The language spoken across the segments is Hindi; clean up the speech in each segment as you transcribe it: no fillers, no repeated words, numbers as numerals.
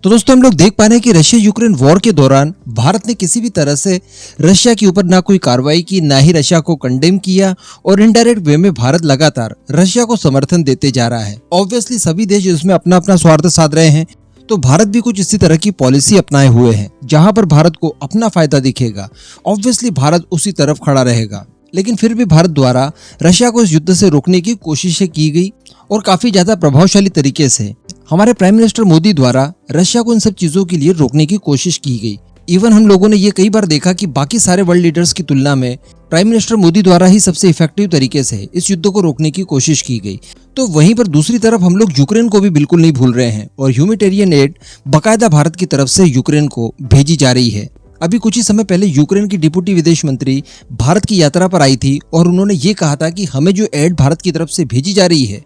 तो दोस्तों हम लोग देख पा रहे हैं कि रशिया यूक्रेन वॉर के दौरान भारत ने किसी भी तरह से रशिया के ऊपर ना कोई कार्रवाई की, ना ही रशिया को कंडेम किया और इनडायरेक्ट वे में भारत लगातार रशिया को समर्थन देते जा रहा है। ऑब्वियसली सभी देश इसमें अपना अपना स्वार्थ साध रहे हैं, तो भारत भी कुछ इसी तरह की पॉलिसी अपनाए हुए है। जहां पर भारत को अपना फायदा दिखेगा, ऑब्वियसली भारत उसी तरफ खड़ा रहेगा। लेकिन फिर भी भारत द्वारा रशिया को इस युद्ध से रोकने की कोशिशें की गई और काफी ज्यादा प्रभावशाली तरीके से हमारे प्राइम मिनिस्टर मोदी द्वारा रशिया को इन सब चीजों के लिए रोकने की कोशिश की गई। इवन हम लोगों ने ये कई बार देखा कि बाकी सारे वर्ल्ड लीडर्स की तुलना में प्राइम मिनिस्टर मोदी द्वारा ही सबसे इफेक्टिव तरीके से इस युद्ध को रोकने की कोशिश की गई। तो वहीं पर दूसरी तरफ हम लोग यूक्रेन को भी बिल्कुल नहीं भूल रहे हैं और ह्यूमैनिटेरियन एड बाकायदा भारत की तरफ से यूक्रेन को भेजी जा रही है। अभी कुछ ही समय पहले यूक्रेन की डिप्टी विदेश मंत्री भारत की यात्रा पर आई थी और उन्होंने ये कहा था कि हमें जो एड भारत की तरफ से भेजी जा रही है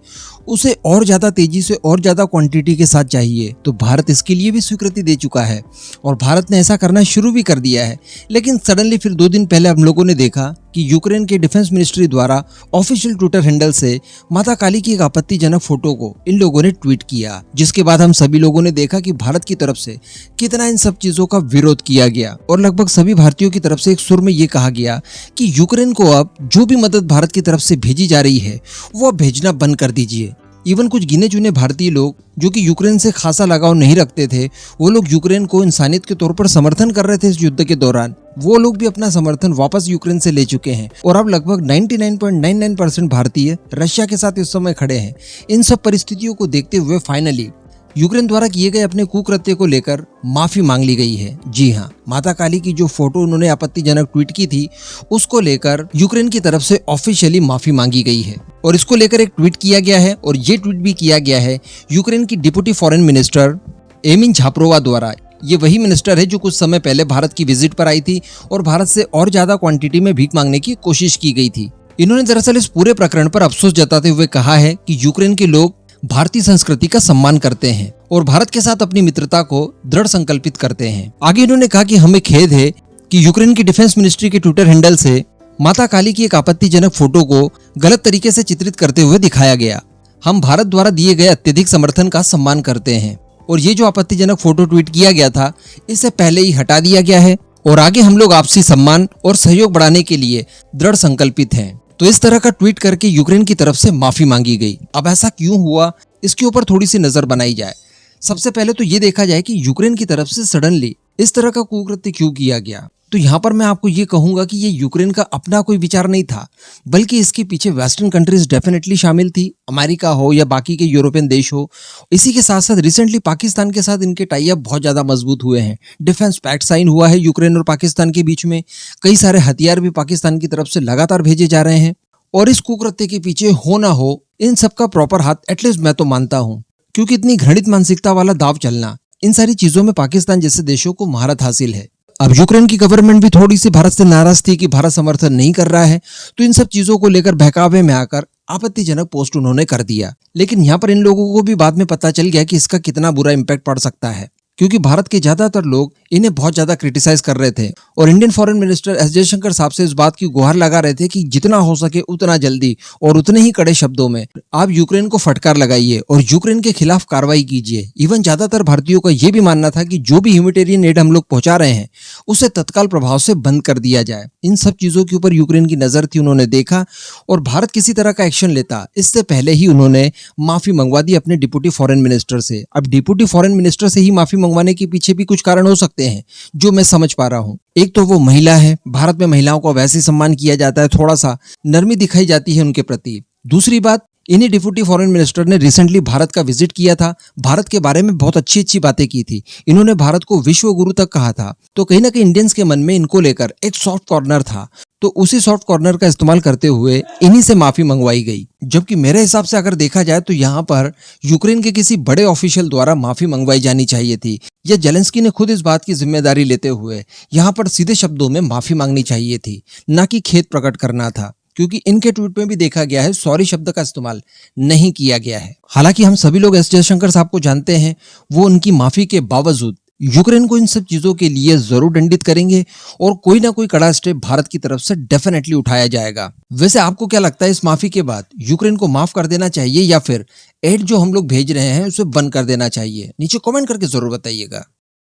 उसे और ज्यादा तेजी से और ज्यादा क्वांटिटी के साथ चाहिए। तो भारत इसके लिए भी स्वीकृति दे चुका है और भारत ने ऐसा करना शुरू भी कर दिया है। लेकिन सडनली फिर 2 दिन पहले हम लोगों ने देखा कि यूक्रेन के डिफेंस मिनिस्ट्री द्वारा ऑफिशियल ट्विटर हैंडल से माता काली की एक आपत्तिजनक फोटो को इन लोगों ने ट्वीट किया, जिसके बाद हम सभी लोगों ने देखा कि भारत की तरफ से कितना इन सब चीजों का विरोध किया गया और लगभग सभी भारतीयों की तरफ से एक सुर में ये कहा गया कि यूक्रेन को अब जो भी मदद भारत की तरफ से भेजी जा रही है वो अब भेजना बंद कर दीजिए। इवन कुछ गिने चुने भारतीय लोग जो कि यूक्रेन से खासा लगाव नहीं रखते थे, वो लोग यूक्रेन को इंसानियत के तौर पर समर्थन कर रहे थे इस युद्ध के दौरान, वो लोग भी अपना समर्थन वापस यूक्रेन से ले चुके हैं और अब लगभग 99.99% भारतीय रशिया के साथ इस समय खड़े हैं। इन सब परिस्थितियों को देखते हुए फाइनली यूक्रेन द्वारा किए गए अपने कुकृत्य को लेकर माफी मांग ली गई है। जी हाँ, माता काली की जो फोटो उन्होंने आपत्तिजनक ट्वीट की थी उसको लेकर यूक्रेन की तरफ से ऑफिशियली माफी मांगी गई है और इसको लेकर एक ट्वीट किया गया है और ये ट्वीट भी किया गया है यूक्रेन की deputy foreign minister Emine Dzhaparova द्वारा। ये वही मिनिस्टर है जो कुछ समय पहले भारत की विजिट पर आई थी और भारत से और ज्यादा क्वांटिटी में भीख मांगने की कोशिश की गई थी। इन्होंने दरअसल इस पूरे प्रकरण पर अफसोस जताते हुए कहा है कि यूक्रेन के लोग भारतीय संस्कृति का सम्मान करते हैं और भारत के साथ अपनी मित्रता को दृढ़ संकल्पित करते हैं। आगे इन्होंने कहा कि हमें खेद है कि यूक्रेन की डिफेंस मिनिस्ट्री के ट्विटर हैंडल से माता काली की एक आपत्तिजनक फोटो को गलत तरीके से चित्रित करते हुए दिखाया गया। हम भारत द्वारा दिए गए अत्यधिक समर्थन का सम्मान करते हैं और ये जो आपत्तिजनक फोटो ट्वीट किया गया था इससे पहले ही हटा दिया गया है और आगे हम लोग आपसी सम्मान और सहयोग बढ़ाने के लिए दृढ़ संकल्पित हैं। तो इस तरह का ट्वीट करके यूक्रेन की तरफ से माफी मांगी गई। अब ऐसा क्यों हुआ, इसके ऊपर थोड़ी सी नजर बनाई जाए। सबसे पहले तो ये देखा जाए कि यूक्रेन की तरफ से सडनली इस तरह का कुकृत्य क्यों किया गया। तो यहाँ पर मैं आपको ये कहूंगा कि ये यूक्रेन का अपना कोई विचार नहीं था, बल्कि इसके पीछे वेस्टर्न कंट्रीज डेफिनेटली शामिल थी, अमेरिका हो या बाकी के यूरोपियन देश हो। इसी के साथ साथ रिसेंटली पाकिस्तान के साथ इनके टाई अप बहुत ज्यादा मजबूत हुए हैं। डिफेंस पैक्ट साइन हुआ है यूक्रेन और पाकिस्तान के बीच में। कई सारे हथियार भी पाकिस्तान की तरफ से लगातार भेजे जा रहे हैं और इस कुकृत्य के पीछे हो ना हो इन सबका प्रॉपर हाथ एटलीस्ट मैं तो मानता हूँ, क्योंकि इतनी घृणित मानसिकता वाला दाव चलना, इन सारी चीजों में पाकिस्तान जैसे देशों को महारत हासिल है। अब यूक्रेन की गवर्नमेंट भी थोड़ी सी भारत से नाराज थी कि भारत समर्थन नहीं कर रहा है, तो इन सब चीजों को लेकर बहकावे में आकर आपत्तिजनक पोस्ट उन्होंने कर दिया। लेकिन यहाँ पर इन लोगों को भी बाद में पता चल गया कि इसका कितना बुरा इम्पैक्ट पड़ सकता है, क्योंकि भारत के ज्यादातर लोग इन्हें बहुत ज्यादा क्रिटिसाइज कर रहे थे और Indian foreign minister S Jaishankar साहब से इस बात की गुहार लगा रहे थे कि जितना हो सके उतना जल्दी और उतने ही कड़े शब्दों में आप यूक्रेन को फटकार लगाइए और यूक्रेन के खिलाफ कार्रवाई कीजिए। इवन ज्यादातर भारतीयों का यह भी मानना था कि जो भी ह्यूमैनिटेरियन एड हम लोग पहुंचा रहे हैं उसे तत्काल प्रभाव से बंद कर दिया जाए। इन सब चीजों के ऊपर यूक्रेन की नजर थी, उन्होंने देखा और भारत किसी तरह का एक्शन लेता इससे पहले ही उन्होंने माफी मंगवा दी अपने डिप्टी फॉरेन मिनिस्टर से। अब डिप्टी फॉरेन मिनिस्टर से ही माफी मंगवाने के पीछे भी कुछ कारण हो सकते हैं जो मैं समझ पा रहा हूँ। एक तो वो महिला है, भारत में महिलाओं को वैसे सम्मान किया जाता है, थोड़ा सा नरमी दिखाई जाती है उनके प्रति। दूसरी बात, इन्हीं डिप्टी फॉरेन मिनिस्टर ने रिसेंटली भारत का विजिट किया था, भारत के बारे में बहुत अच्छी अच्छी बातें की थी, इन्होंने भारत को विश्व गुरु तक कहा था। तो कहीं ना कहीं इंडियंस के मन में इनको लेकर एक सॉफ्ट कॉर्नर था, तो उसी सॉफ्ट कॉर्नर का इस्तेमाल करते हुए इन्हीं से माफी मंगवाई गई। जबकि मेरे हिसाब से अगर देखा जाए तो यहाँ पर यूक्रेन के किसी बड़े ऑफिशियल द्वारा माफी मंगवाई जानी चाहिए थी, या जेलेंस्की ने खुद इस बात की जिम्मेदारी लेते हुए यहाँ पर सीधे शब्दों में माफी मांगनी चाहिए थी, ना कि खेद प्रकट करना था। क्योंकि इनके ट्वीट में भी देखा गया है सॉरी शब्द का इस्तेमाल नहीं किया गया है। हालांकि हम सभी लोग एस जयशंकर साहब को जानते हैं, वो उनकी माफी के बावजूद यूक्रेन को इन सब चीजों के लिए जरूर दंडित करेंगे और कोई ना कोई कड़ा स्टेप भारत की तरफ से डेफिनेटली उठाया जाएगा। वैसे आपको क्या लगता है, इस माफी के बाद यूक्रेन को माफ कर देना चाहिए या फिर एड जो हम लोग भेज रहे हैं उसे बंद कर देना चाहिए? नीचे कमेंट करके जरूर बताइएगा।